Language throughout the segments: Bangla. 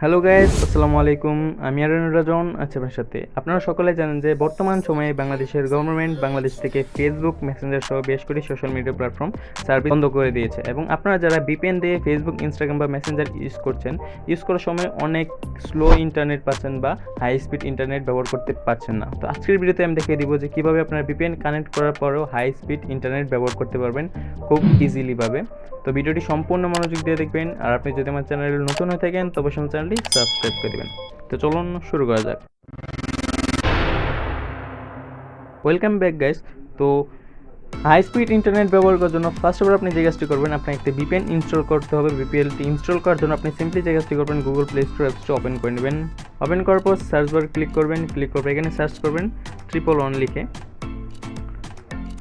হ্যালো গাইস, আসসালামু আলাইকুম। আমি আরনুর রাজন আছি আপনার সাথে। আপনারা সকলে জানেন যে বর্তমান সময়ে বাংলাদেশের গভর্নমেন্ট বাংলাদেশ থেকে ফেসবুক মেসেঞ্জার সহ বেশ কটি সোশ্যাল মিডিয়া প্ল্যাটফর্ম সার্ভিস বন্ধ করে দিয়েছে, এবং আপনারা যারা ভিপিএন দিয়ে ফেসবুক, ইনস্টাগ্রাম বা মেসেঞ্জার ইউজ করার সময় অনেক স্লো ইন্টারনেট পাচ্ছেন বা হাই স্পিড ইন্টারনেট ব্যবহার করতে পারছেন না। তো আজকের ভিডিওতে আমি দেখিয়ে দিব যে কীভাবে আপনারা ভিপিএন কানেক্ট করার পরেও হাই স্পিড ইন্টারনেট ব্যবহার করতে পারবেন খুব ইজিলি ভাবে। তো ভিডিওটি সম্পূর্ণ মনোযোগ দিয়ে দেখবেন, আর আপনি যদি আমার চ্যানেলে নতুন হয়ে থাকেন তবে অবশ্যই আমার চ্যানেলটি সাবস্ক্রাইব করে দেবেন। তো চলুন শুরু করা যাক। Welcome back guys. তো হাই স্পিড ইন্টারনেট ব্যবহার করার জন্য ফার্স্ট অফ অল আপনি যে কাজটি করবেন, আপনার একটি ভিপিএন ইনস্টল করতে হবে। ভিপিএনটি ইনস্টল করার জন্য আপনি সিম্পলি যে কাজটি করবেন, গুগল প্লে স্টোর অ্যাপসটি ওপেন করে নেবেন। ওপেন করার পর সার্চ বার ক্লিক করবেন, এখানে সার্চ করবেন 111 লিখে।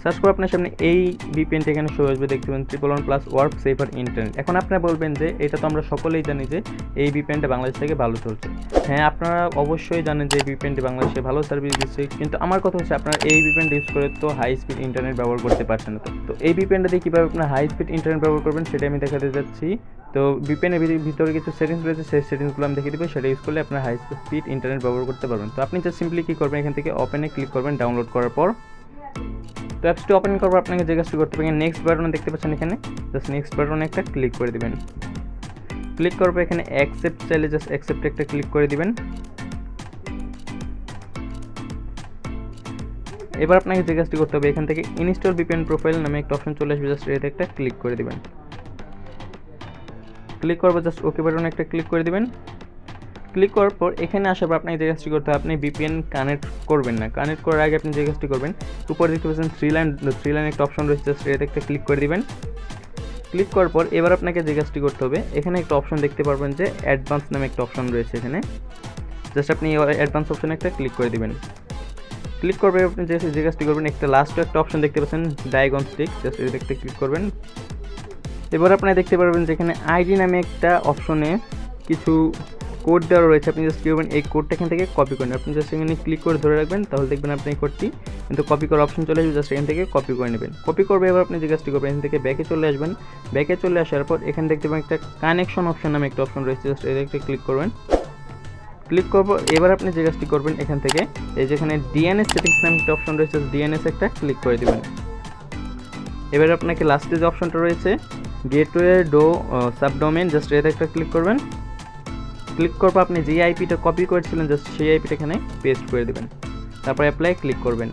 সার্চ করে আপনার সামনে এই ভিপিএনটি এখানে শো আসবে, দেখতে পাবেন 111 প্লাস ওয়ার্ক সেভার ইন্টারনেট। এখন আপনারা বলবেন যে এটা তো আমরা সকলেই জানি যে এই ভিপিএনটা বাংলাদেশ থেকে ভালো চলছে। হ্যাঁ, আপনারা অবশ্যই জানেন যে এই ভিপিএনটি বাংলাদেশে ভালো সার্ভিস দিচ্ছে, কিন্তু আমার কথা হচ্ছে আপনারা এই ভিপিএনটা ইউজ করে তো হাই স্পিড ইন্টারনেট ব্যবহার করতে পারছেন না। তো এই ভিপিএনটা দিয়ে কীভাবে আপনার হাই স্পিড ইন্টারনেট ব্যবহার করবেন সেটা আমি দেখাতে যাচ্ছি। তো ভিপিএনের ভিতরে কিছু সেটিংস রয়েছে, সেই সেটিংসগুলো আমি দেখিয়ে দেবো। সেটা ইউজ করলে আপনার হাই স্পিড ইন্টারনেট ব্যবহার করতে পারবেন। তো আপনি জাস্ট সিম্পলি কী করবেন, এখান থেকে ওপেনে ক্লিক করবেন ডাউনলোড করার পর। তো অ্যাপসটি ওপেন করবো, আপনাকে যে কাজটি করতে পারেন, নেক্সট বাটনে দেখতে পাচ্ছেন এখানে, জাস্ট নেক্সট বাটনে একটা ক্লিক করে দিবেন। ক্লিক করবো এখানে অ্যাকসেপ্ট, চাইলে জাস্ট অ্যাকসেপ্টে একটা ক্লিক করে দিবেন। এবার আপনাকে যে কাজটি করতে হবে, এখান থেকে ইনস্টল ভিপিএন প্রোফাইল নামে একটা অপশন চলে আসবে, জাস্ট এতে একটা ক্লিক করে দিবেন। ক্লিক করবো, জাস্ট ওকে বাটনে একটা ক্লিক করে দিবেন। ক্লিক করার পর এখানে আসার পর আপনাকে যে কাজটি করতে হবে, আপনি ভিপিএন কানেক্ট করবেন না। কানেক্ট করার আগে আপনি যে কাজটি করবেন, উপরে দেখতে পাচ্ছেন থ্রি লাইন একটা অপশন রয়েছে, জাস্ট এতে একটা ক্লিক করে দিবেন। ক্লিক করার পর এবার আপনাকে যে কাজটি করতে হবে, এখানে একটা অপশন দেখতে পারবেন যে অ্যাডভান্স নামে একটা অপশন রয়েছে এখানে, জাস্ট আপনি অ্যাডভান্স অপশনে একটা ক্লিক করে দিবেন। ক্লিক করবে আপনি যে কাজটি করবেন, লাস্টে একটা অপশন দেখতে পাচ্ছেন ডায়াগন স্টিক, জাস্ট এতে একটা ক্লিক করবেন। এবার আপনারা দেখতে পারবেন যে এখানে আইডি নামে একটা অপশনে কিছু কোড দেওয়া রয়েছে। আপনি জাস্ট কী করবেন, এই কোডটা এখান থেকে কপি করেন। আপনি জাস্ট এখানে ক্লিক করে ধরে রাখবেন, তাহলে দেখবেন আপনি এই কোডটি কিন্তু কপি করার অপশন চলে আসবে, জাস্ট এখান থেকে কপি করে নেবেন। কপি করবে, এবার আপনি যে কাজটি করবেন, এখান থেকে ব্যাকে চলে আসবেন। ব্যাকে চলে আসার পর এখানে দেখতে পাবেন একটা কানেকশন অপশন নামে একটা অপশন রয়েছে, জাস্ট এতে একটা ক্লিক করবেন। ক্লিক করবো, এবার আপনি যে কাজটি করবেন, এখান থেকে এই যেখানে ডিএনএস সেটিংস নামে একটা অপশন রয়েছে, ডিএনএস একটা ক্লিক করে দেবেন। এবার আপনাকে লাস্টে যে অপশনটা রয়েছে গেটওয়ে সাবডোমেন, জাস্ট এতে একটা ক্লিক করবেন। ক্লিক করবো, আপনি যে আইপিটা কপি করেছিলেন জাস্ট সেই আইপিটা এখানে পেস্ট করে দেবেন, তারপর অ্যাপ্লাই ক্লিক করবেন।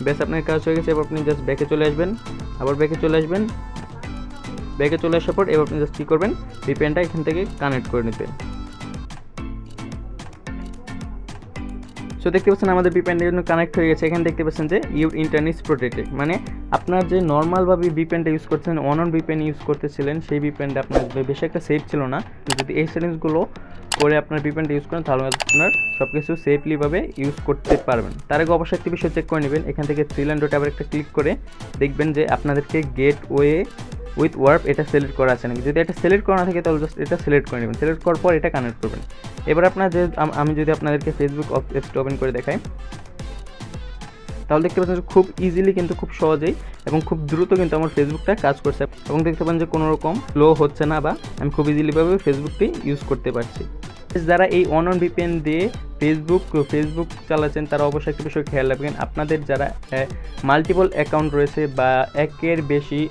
বেশ, আপনার কাজ হয়ে গেছে। এবার আপনি জাস্ট ব্যাকে চলে আসবেন, আবার ব্যাকে চলে আসবেন। ব্যাকে চলে আসার পর এবার আপনি জাস্ট কী করবেন, ভিপিএনটা এখান থেকে কানেক্ট করে নেবেন। সো দেখতে পাচ্ছেন আমাদের ভিপিএনটা জন্য কানেক্ট হয়ে গেছে। এখানে দেখতে পাচ্ছেন যে ইউর ইন্টারনেট প্রোটেক্টেড, মানে আপনার যে নর্মালভাবে ভিপিএনটা ইউজ করছেন, অন ভিপিএন ইউজ করতেছিলেন, সেই ভিপিএনটা আপনার বেশি একটা সেফ ছিল না। যদি এই সেটিংসগুলো করে আপনার ভিপিএনটা ইউজ করেন, তাহলে আপনার সব কিছু সেফলিভাবে ইউজ করতে পারবেন। তার আগে অবশ্যই একটি বিষয় চেক করে নেবেন, এখান থেকে থ্রি লাইন ডট আবার একটা ক্লিক করে দেখবেন যে আপনাদেরকে গেটওয়ে উইথ ওয়ার্প এটা সিলেক্ট করা আছে নাকি। যদি এটা সিলেক্ট করা না থাকে তাহলে জাস্ট এটা সিলেক্ট করে নেবেন। সিলেক্ট করার পর এটা কানেক্ট করবেন। এবার আপনার যে আমি যদি আপনাদেরকে ফেসবুক অ্যাপসটা ওপেন করে দেখাই, তাহলে দেখতে পাচ্ছেন যে খুব ইজিলি কিন্তু খুব সহজেই এবং খুব দ্রুত কিন্তু আমার ফেসবুকটা কাজ করছে, এবং দেখতে পাচ্ছেন যে কোনো রকম স্লো হচ্ছে না, বা আমি খুব ইজিলিভাবে ফেসবুকটি ইউজ করতে পারছি। যারা এই অন ভিপিএন দিয়ে ফেসবুক চালাচ্ছেন তারা অবশ্যই একটা বিষয় খেয়াল রাখবেন, আপনাদের যারা মাল্টিপল অ্যাকাউন্ট রয়েছে বা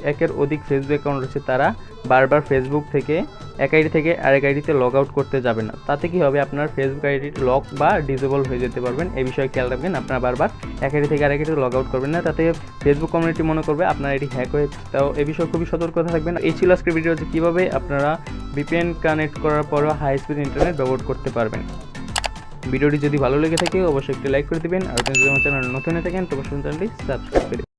একের অধিক ফেসবুক অ্যাকাউন্ট রয়েছে, তারা বারবার ফেসবুক থেকে এক আইডি থেকে আরেক আইডিতে লগ আউট করতে যাবেন না। তাতে কি হবে, আপনার ফেসবুক আইডি লক বা ডিসেবল হয়ে যেতে পারবেন। এই বিষয়ে খেয়াল রাখবেন, আপনারা বারবার এক আইডি থেকে আরেক আইডিতে লগ আউট করবেন না, তাতে ফেসবুক কমিউনিটি মনে করবে আপনার আইডি হ্যাক হয়ে। তাও এই বিষয়ে খুবই সতর্কতা থাকবেন। এই ছিল আজকের ভিডিও, যে কীভাবে আপনারা ভিপিএন কানেক্ট করার পরও হাই স্পিড ইন্টারনেট ব্যবহার করতে পারবেন। ভিডিওটি যদি ভালো লেগে থাকে অবশ্যই একটি লাইক করে দিবেন, আর যদি আমার চ্যানেল নতুন হয়ে থাকেন তবে চ্যানেলটি সাবস্ক্রাইব করে